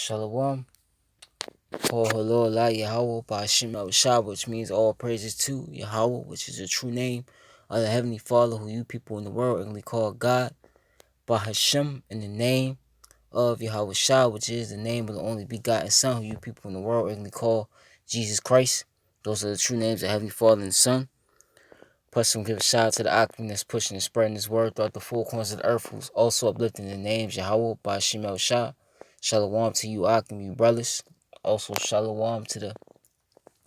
Shalom. Paul Halor La Yahweh Ba'ashim Shah, which means all praises to Yahweh, which is the true name of the Heavenly Father, who you people in the world only call God. Bahashim, in the name of Yahweh Shah, which is the name of the only begotten Son, who you people in the world only call Jesus Christ. Those are the true names of Heavenly Father and Son. Plus, give a shout out to the Akim that's pushing and spreading His word throughout the four corners of the earth, who's also uplifting the names Yahweh Ba'ashim Shah. Shalom to you, Akim, you brothers. Also, shalom to the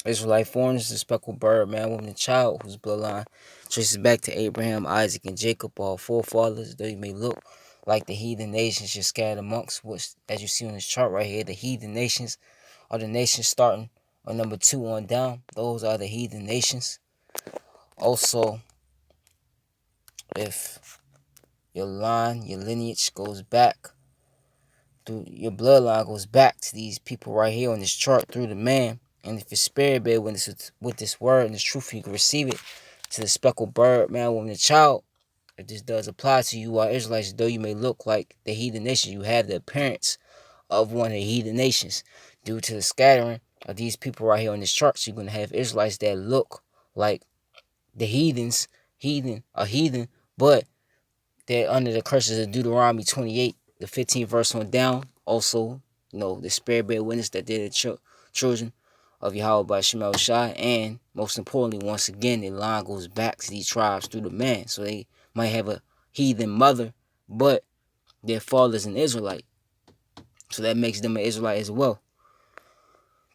Israelite foreigners, the speckled bird, man, woman, and child, whose bloodline traces back to Abraham, Isaac, and Jacob, all forefathers. Though you may look like the heathen nations you're scattered amongst, which, as you see on this chart right here, the heathen nations are the nations starting on number 2 on down. Those are the heathen nations. Also, if your lineage goes back, through your bloodline goes back to these people right here on this chart through the man. And if your spirit bear witness with this word and this truth, you can receive it to the speckled bird, man, woman, and child. If this does apply to you, are Israelites, though you may look like the heathen nation, you have the appearance of one of the heathen nations. Due to the scattering of these people right here on this chart, so you're going to have Israelites that look like the heathen, but they're under the curses of Deuteronomy 28, the 15th verse on down. Also, the spirit bear witness that they're the children of Yahweh by Shemal Shai. And most importantly, once again, the line goes back to these tribes through the man. So they might have a heathen mother, but their father's an Israelite. So that makes them an Israelite as well.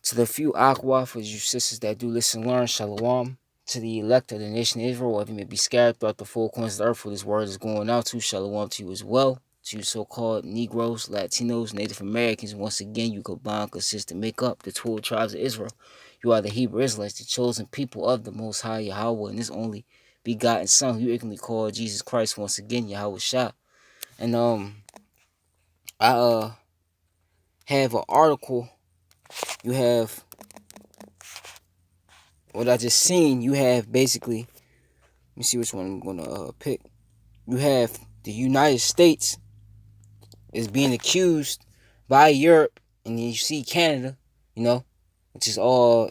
To the few Aqua, for you sisters that do listen and learn, Shalom. To the elect of the nation of Israel, whether you may be scattered throughout the four corners of the earth where this word is going out to, Shalom to you as well. To you so-called Negroes, Latinos, Native Americans, once again, you combine, consist, and make up the 12 tribes of Israel. You are the Hebrew Israelites, the chosen people of the Most High Yahweh, and His only begotten Son, who you ignorantly call Jesus Christ, once again, Yahweh Shah. And I have an article. You have what I just seen. You have basically, let me see which one I'm gonna pick. You have the United States is being accused by Europe, and then you see Canada, which is all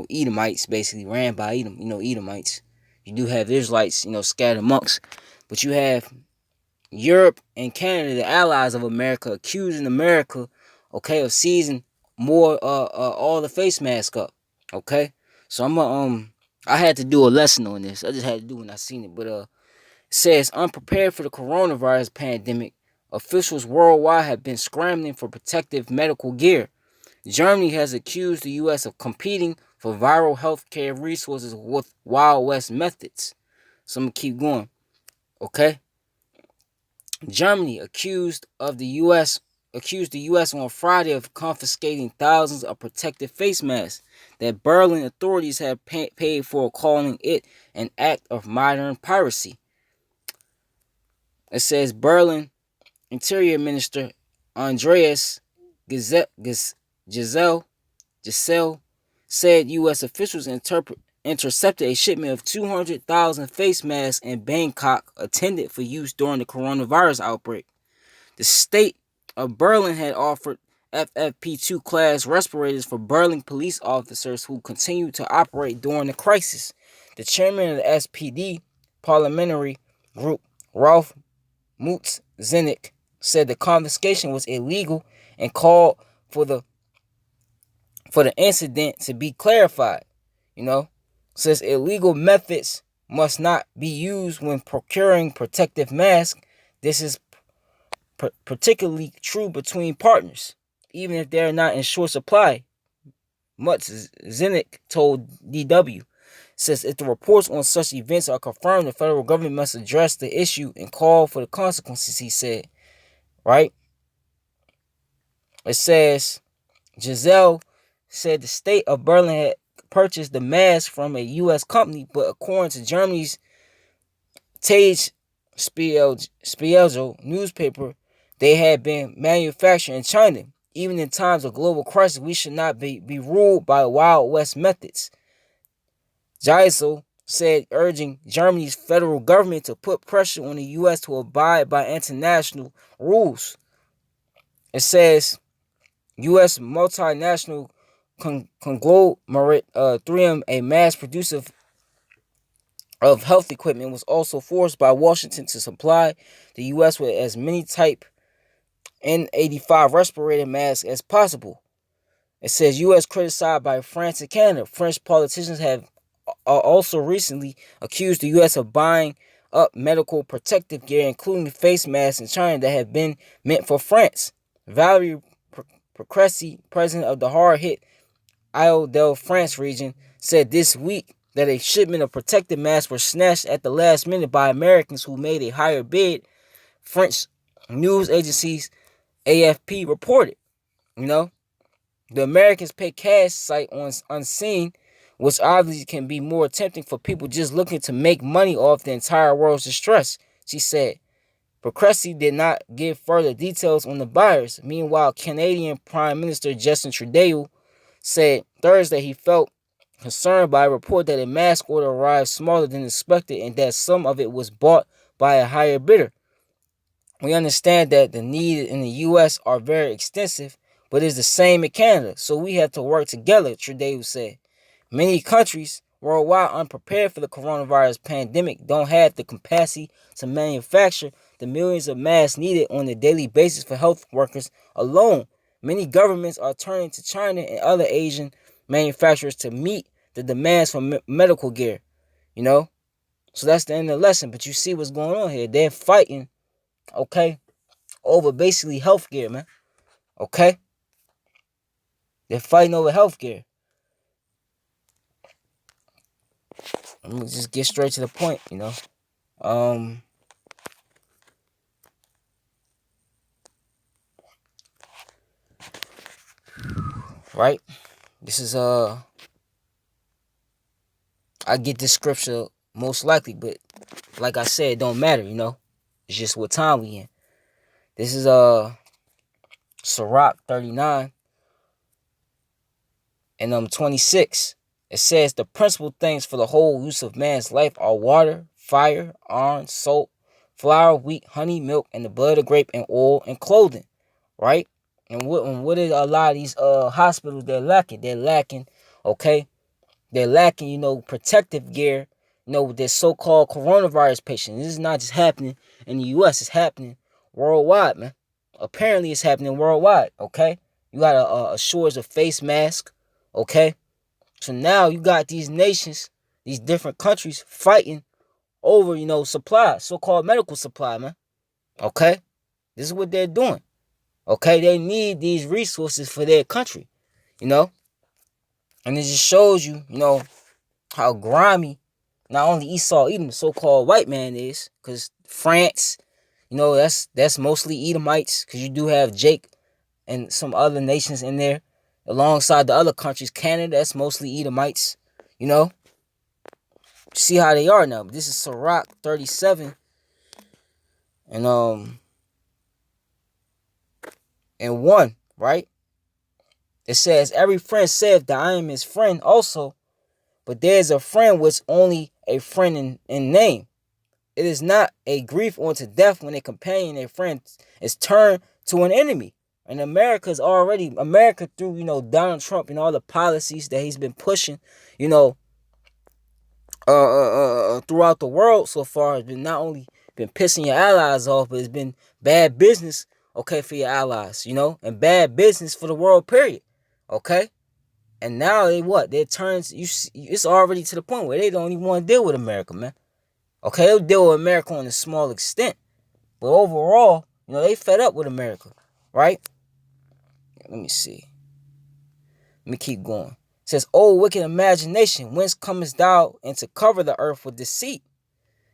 Edomites, basically ran by Edomites. You do have Israelites, scattered amongst, but you have Europe and Canada, the allies of America, accusing America, okay, of seizing more all the face mask up. Okay. So I had to do a lesson on this. I just had to do it when I seen it. But it says, unprepared for the coronavirus pandemic, officials worldwide have been scrambling for protective medical gear. Germany has accused the US of competing for viral healthcare resources with Wild West methods. So I'm gonna keep going. Okay. Germany accused the US on Friday of confiscating thousands of protective face masks that Berlin authorities have paid for, calling it an act of modern piracy. It says Berlin Interior Minister Andreas Giselle said U.S. officials intercepted a shipment of 200,000 face masks in Bangkok intended for use during the coronavirus outbreak. The state of Berlin had offered FFP2 class respirators for Berlin police officers who continued to operate during the crisis. The chairman of the SPD parliamentary group, Ralph Mutzenich, said the confiscation was illegal and called for the incident to be clarified. Says illegal methods must not be used when procuring protective masks. This is particularly true between partners, even if they're not in short supply. Mutzenich told DW. Says if the reports on such events are confirmed, the federal government must address the issue and call for the consequences, he said. Right? It says Giselle said the state of Berlin had purchased the mask from a U.S. company, but according to Germany's Tage Spiegel newspaper, they had been manufactured in China. Even in times of global crisis, we should not be ruled by Wild West methods. Giselle said, urging Germany's federal government to put pressure on the U.S. to abide by international rules. It says U.S. multinational conglomerate 3M, a mass producer of health equipment, was also forced by Washington to supply the U.S. with as many type N95 respirator masks as possible. It says U.S. criticized by France and Canada. French politicians have also recently accused the U.S. of buying up medical protective gear, including face masks in China that have been meant for France. Valerie Pécresse, president of the hard-hit Île-de-France region, said this week that a shipment of protective masks were snatched at the last minute by Americans who made a higher bid. French news agencies AFP reported. The Americans pay cash sight on unseen, which obviously can be more tempting for people just looking to make money off the entire world's distress, she said. Pécresse did not give further details on the buyers. Meanwhile, Canadian Prime Minister Justin Trudeau said Thursday he felt concerned by a report that a mask order arrived smaller than expected and that some of it was bought by a higher bidder. We understand that the needs in the U.S. are very extensive, but it's the same in Canada, so we have to work together, Trudeau said. Many countries worldwide unprepared for the coronavirus pandemic don't have the capacity to manufacture the millions of masks needed on a daily basis for health workers alone. Many governments are turning to China and other Asian manufacturers to meet the demands for medical gear, So that's the end of the lesson, but you see what's going on here. They're fighting, over basically healthcare, man. They're fighting over healthcare. Let me just get straight to the point, Right? This is I get this scripture most likely, but like I said, it don't matter, It's just what time we in. This is Sirach 39 and 26. It says the principal things for the whole use of man's life are water, fire, iron, salt, flour, wheat, honey, milk, and the blood of grape, and oil and clothing. Right? And what is a lot of these hospitals they're lacking? They're lacking, They're lacking, protective gear, with their so-called coronavirus patients. This is not just happening in the U.S. It's happening worldwide, man. Apparently, it's happening worldwide, You got a shortage of face mask, So now you got these nations, these different countries fighting over, supply, so-called medical supply, man. This is what they're doing. They need these resources for their country, And it just shows you, how grimy not only Esau Edom, the so-called white man, is. Because France, that's mostly Edomites. Because you do have Jake and some other nations in there. Alongside the other countries, Canada, that's mostly Edomites. See how they are now. But this is Sirach 37. And 1, right? It says, every friend saith that I am his friend also, but there is a friend which only a friend in name. It is not a grief unto death when a companion, a friend, is turned to an enemy. And America through, Donald Trump and all the policies that he's been pushing, throughout the world so far, has been not only been pissing your allies off, but it's been bad business, for your allies, and bad business for the world, period. And now they turns, it's already to the point where they don't even want to deal with America, man. They'll deal with America on a small extent. But overall, they fed up with America, right? Let me see. Let me keep going. It says, "O wicked imagination, whence comest thou, and to cover the earth with deceit?"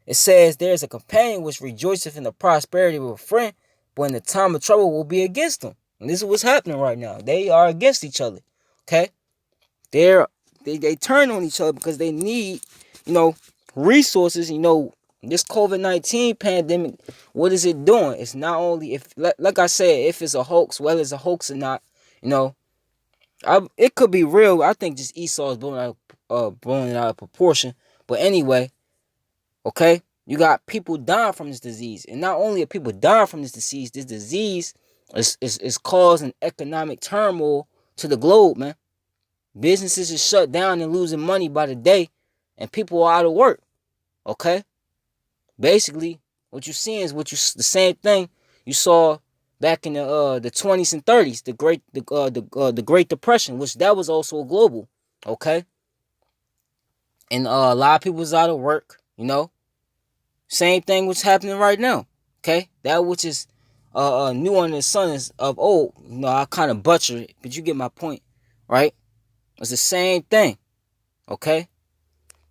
It says, "There is a companion which rejoiceth in the prosperity of a friend, but in the time of trouble will be against them." And this is what's happening right now. They are against each other. They turn on each other because they need, resources. This COVID-19 pandemic, what is it doing? It's not only, like I said, if it's a hoax, whether it's a hoax or not, it could be real. I think just Esau is blowing it out of proportion. But anyway, you got people dying from this disease. And not only are people dying from this disease It's causing economic turmoil to the globe, man. Businesses are shut down and losing money by the day, and people are out of work. Okay, basically, what you seeing is the same thing you saw back in the 20s and 30s, the Great Depression, which that was also global. Okay, and a lot of people was out of work. Same thing what's happening right now. Okay, that which is new under the sun is of old. I kind of butcher it, but you get my point, right? It's the same thing. Okay,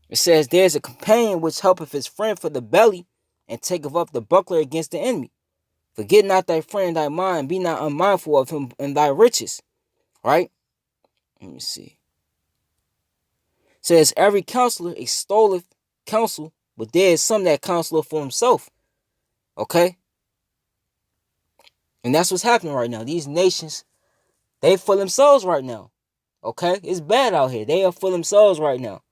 it says there's a companion which helpeth his friend for the belly, and taketh up the buckler against the enemy. Forget not thy friend in thy mind, be not unmindful of him in thy riches. Right? Let me see. It says every counselor extolleth counsel, but there is some that counseleth for himself. Okay? And that's what's happening right now. These nations, they for themselves right now. Okay? It's bad out here. They are for themselves right now.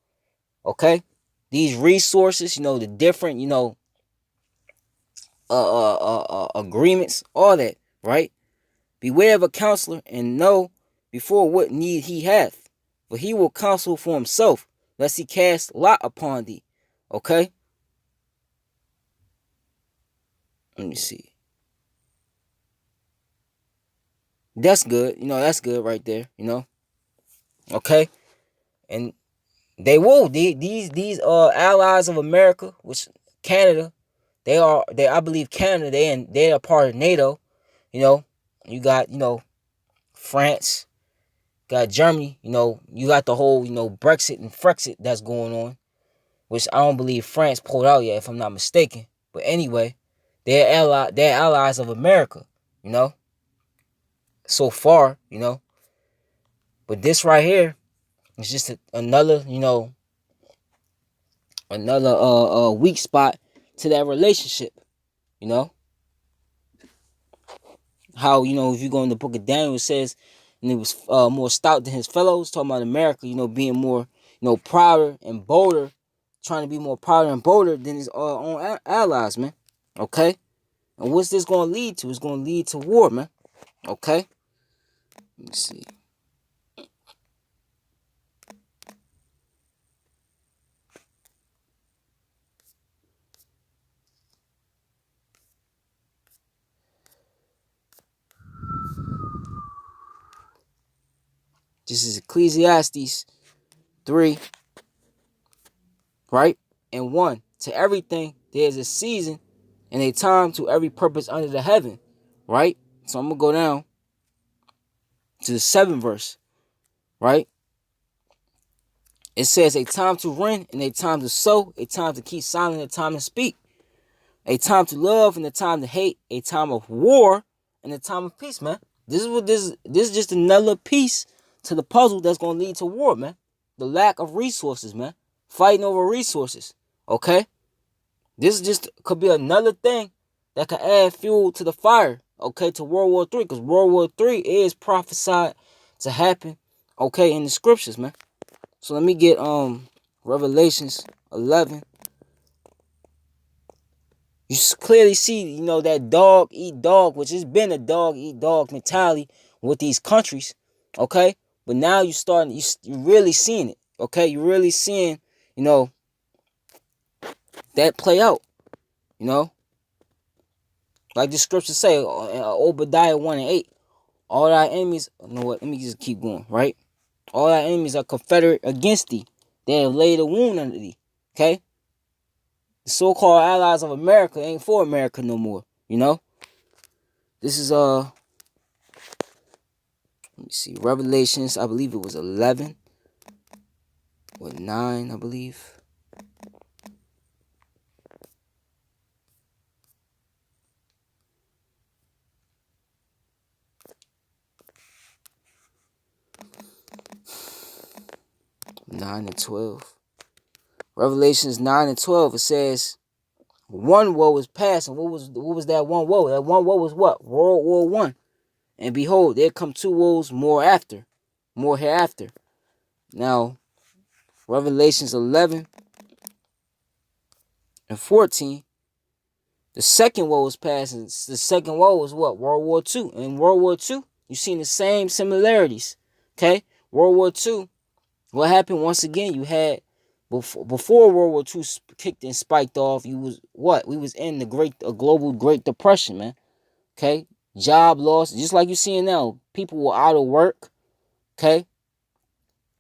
Okay? These resources, the different, agreements, all that, right? Beware of a counselor, and know before what need he hath, for he will counsel for himself, lest he cast lot upon thee. Okay? Let me see. That's good. That's good right there. Okay? And they will. These allies of America, which Canada, I believe Canada, they are part of NATO. You got, France, got Germany, you got the whole, Brexit and Frexit that's going on, which I don't believe France pulled out yet, if I'm not mistaken. But anyway, they're allies of America, so far, But this right here is just another, another weak spot to that relationship, you know. How, if you go in the book of Daniel, it says, and he was more stout than his fellows, talking about America, being more, prouder and bolder, trying to be more prouder and bolder than his own allies, man. Okay? And what's this going to lead to? It's going to lead to war, man. Okay? Let me see. This is Ecclesiastes 3, right? And 1. To everything, there is a season and a time to every purpose under the heaven, right? So I'm going to go down to the 7th verse, right? It says a time to rend and a time to sow, a time to keep silent, a time to speak, a time to love and a time to hate, a time of war and a time of peace, man. This is just another piece to the puzzle that's gonna lead to war, man. The lack of resources, man. Fighting over resources. Okay? This just could be another thing that could add fuel to the fire, okay, to World War III, because World War III is prophesied to happen, okay, in the scriptures, man. So let me get Revelations 11. You clearly see, that dog eat dog, which has been a dog eat dog mentality with these countries, okay? But now you're really seeing it, okay? You're really seeing, that play out, like the scriptures say, Obadiah 1 and 8. All thy enemies, you know what? Let me just keep going, right? All thy enemies are confederate against thee. They have laid a wound under thee, okay? The so-called allies of America ain't for America no more, This is let me see, Revelations, I believe it was 11 or 9, I believe. Nine and 12. Revelations 9 and 12. It says, one woe was past, and what was that one woe? That one woe was what? World War One. And behold, there come two woes more hereafter. Now, Revelations 11 and 14 The second war was passed, and the second war was what? World War II. In World War II, you seen the same similarities. Okay? World War II, what happened once again? You had before World War II kicked and spiked off, you was what? We was in the global Great Depression, man. Okay? Job loss, just like you seeing now. People were out of work. Okay?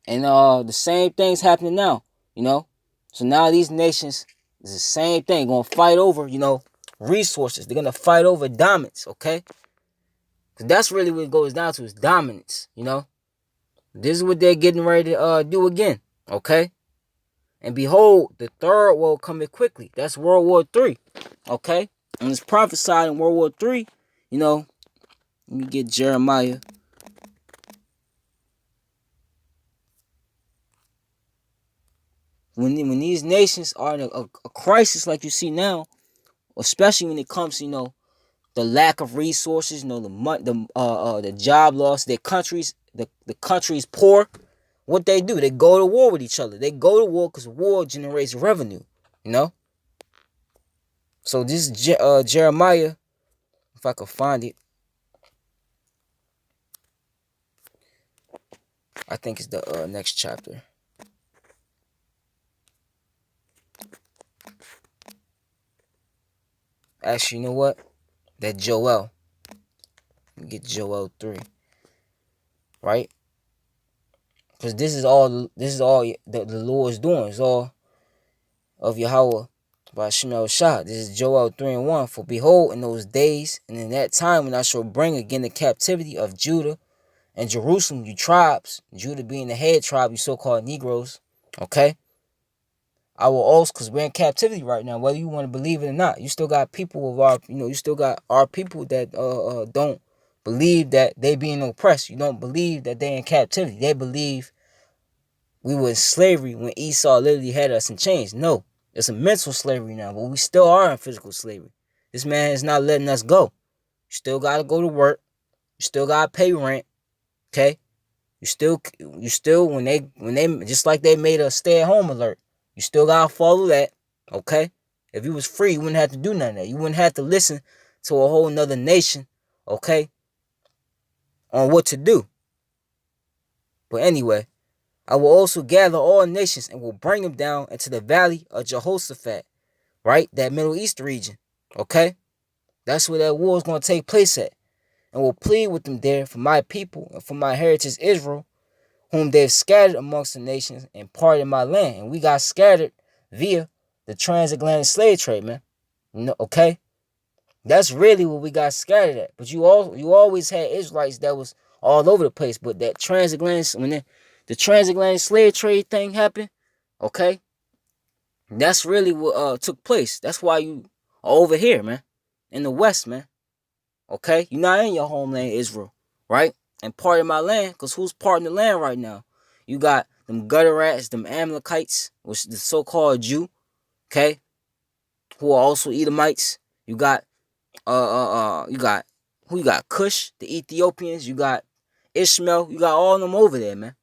And the same thing's happening now, you know. So now these nations is the same thing, gonna fight over, resources. They're gonna fight over dominance, okay? Cause that's really what it goes down to is dominance, you know. This is what they're getting ready to do again, okay? And behold, the third world coming quickly. That's World War III, okay? And it's prophesied in World War III, you know. Let me get Jeremiah. When these nations are in a crisis like you see now, especially when it comes to, the lack of resources, the job loss, the country's poor. What they do, they go to war with each other. They go to war because war generates revenue, you know. So this is Jeremiah, if I could find it. I think it's the next chapter. Actually, you know what? That Joel. Get Joel 3, right? Because this is all the Lord is doing. It's all of Yahweh by Shemel Shah. This is Joel 3:1. For behold, in those days and in that time when I shall bring again the captivity of Judah and Jerusalem, you tribes, Judah being the head tribe, you so-called Negroes, okay? I will also, because we're in captivity right now, whether you want to believe it or not. You still got people of our, you still got our people that don't believe that they being oppressed. You don't believe that they in captivity. They believe we were in slavery when Esau literally had us in chains. No, it's a mental slavery now, but we still are in physical slavery. This man is not letting us go. You still got to go to work. You still got to pay rent, okay? You still when they just like they made a stay-at-home alert, you still gotta follow that, okay? If you was free, you wouldn't have to do none of that. You wouldn't have to listen to a whole nother nation, okay, on what to do. But anyway, I will also gather all nations and will bring them down into the valley of Jehoshaphat, right? That Middle East region, okay? That's where that war is going to take place at. And will plead with them there for my people and for my heritage Israel, whom they've scattered amongst the nations and parted my land. And we got scattered via the transatlantic slave trade, man. Okay? That's really what we got scattered at. But you always had Israelites that was all over the place. But that transatlantic, when the transatlantic slave trade thing happened, okay? That's really what took place. That's why you are over here, man. In the West, man. Okay? You're not in your homeland, Israel. Right? And part of my land, because who's parting the land right now? You got them gutter rats, them Amalekites, which is the so-called Jew, okay, who are also Edomites. You got you got who you got? Cush, the Ethiopians. You got Ishmael. You got all of them over there, man.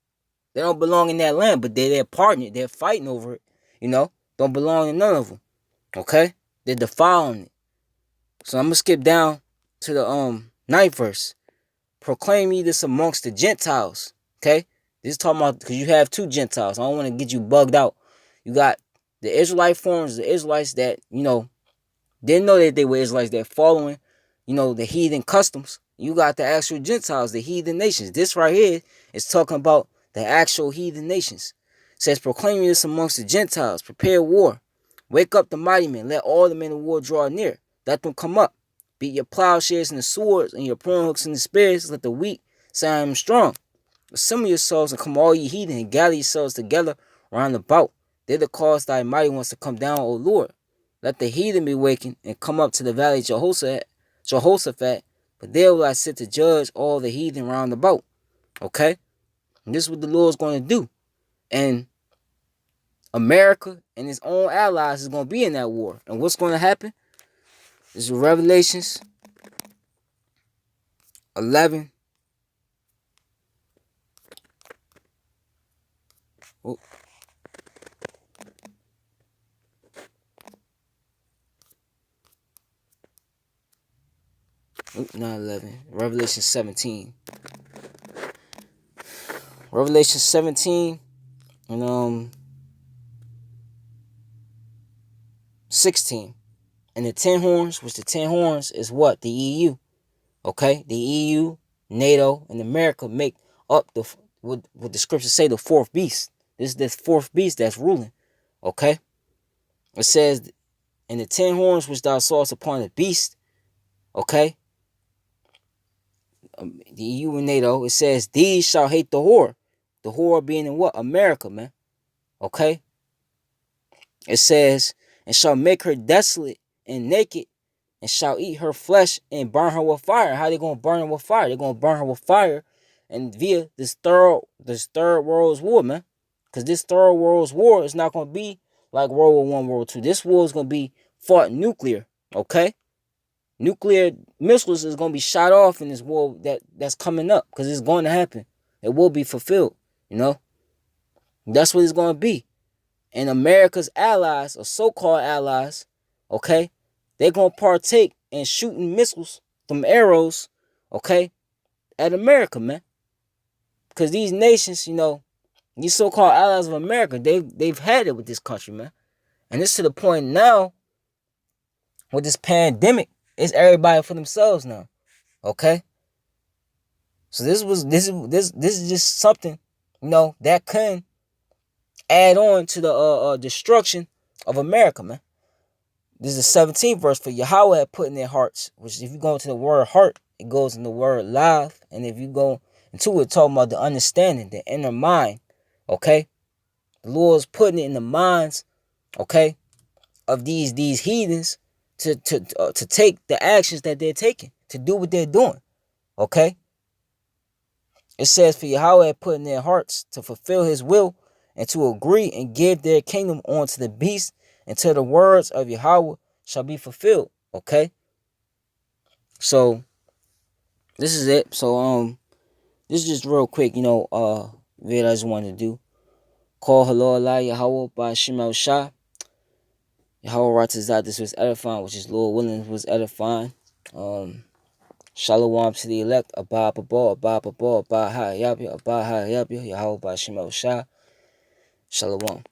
They don't belong in that land, but they're partnering. They're fighting over it. Don't belong in none of them. Okay, they're defiling it. So I'm gonna skip down to the ninth verse. Proclaim ye this amongst the Gentiles. Okay? This is talking about, because you have two Gentiles. I don't want to get you bugged out. You got the Israelite foreigners, the Israelites that, didn't know that they were Israelites, that following, the heathen customs. You got the actual Gentiles, the heathen nations. This right here is talking about the actual heathen nations. It says, proclaim this amongst the Gentiles. Prepare war. Wake up the mighty men. Let all the men of war draw near. Let them come up. Beat your plowshares and the swords and your pruning hooks and the spears. Let the weak say I am strong. Assemble yourselves and come all ye heathen and gather yourselves together round about. Thither cause thy mighty ones to come down, O Lord. Let the heathen be wakened and come up to the valley of Jehoshaphat, but there will I sit to judge all the heathen round about. Okay? And this is what the Lord's going to do. And America and his own allies is going to be in that war. And what's going to happen? This is Revelations 11. Oh. Not 11. Revelation 17. Revelation 17 and 16. And the 10 horns, which the 10 horns is what? The EU. Okay? The EU, NATO, and America make up what the scriptures say, the fourth beast. This is the fourth beast that's ruling. Okay? It says, and the 10 horns which thou sawest upon the beast, okay? The EU and NATO, it says, these shall hate the whore. The whore being in what? America, man. Okay? It says, and shall make her desolate and naked, and shall eat her flesh and burn her with fire. How they gonna burn her with fire? They're gonna burn her with fire, and via this third world's war, man. Because this third world's war is not gonna be like World War One, World War Two. This war is gonna be fought nuclear. Okay, nuclear missiles is gonna be shot off in this war that's coming up, because it's going to happen. It will be fulfilled. You know, that's what it's gonna be. And America's allies, or so-called allies, okay, they're gonna partake in shooting missiles from arrows, okay, at America, man. Because these nations, you know, these so-called allies of America, they've had it with this country, man. And it's to the point now with this pandemic, it's everybody for themselves now. Okay? So this is just something, you know, that can add on to the destruction of America, man. This is the 17th verse. For Yahweh had put in their hearts, which if you go into the word heart, it goes in the word live. And if you go into it, talking about the understanding, the inner mind, okay? The Lord's putting it in the minds, okay, of these heathens to take the actions that they're taking, to do what they're doing, okay? It says, for Yahweh had put in their hearts to fulfill his will and to agree and give their kingdom unto the beast until the words of Yahweh shall be fulfilled. Okay? So this is it. So this is just real quick, you know, what I just wanted to do. Call hello Allah Yahweh by Shemel Shah. Yahweh Ratazat, this was edifying, which is Lord willing was edifying. Shalom to the elect, Abba Babo, Abba Babo, Abba Ha Yabya, Abba Ha Yabya, Yahweh by Shemel Shah. Shalom.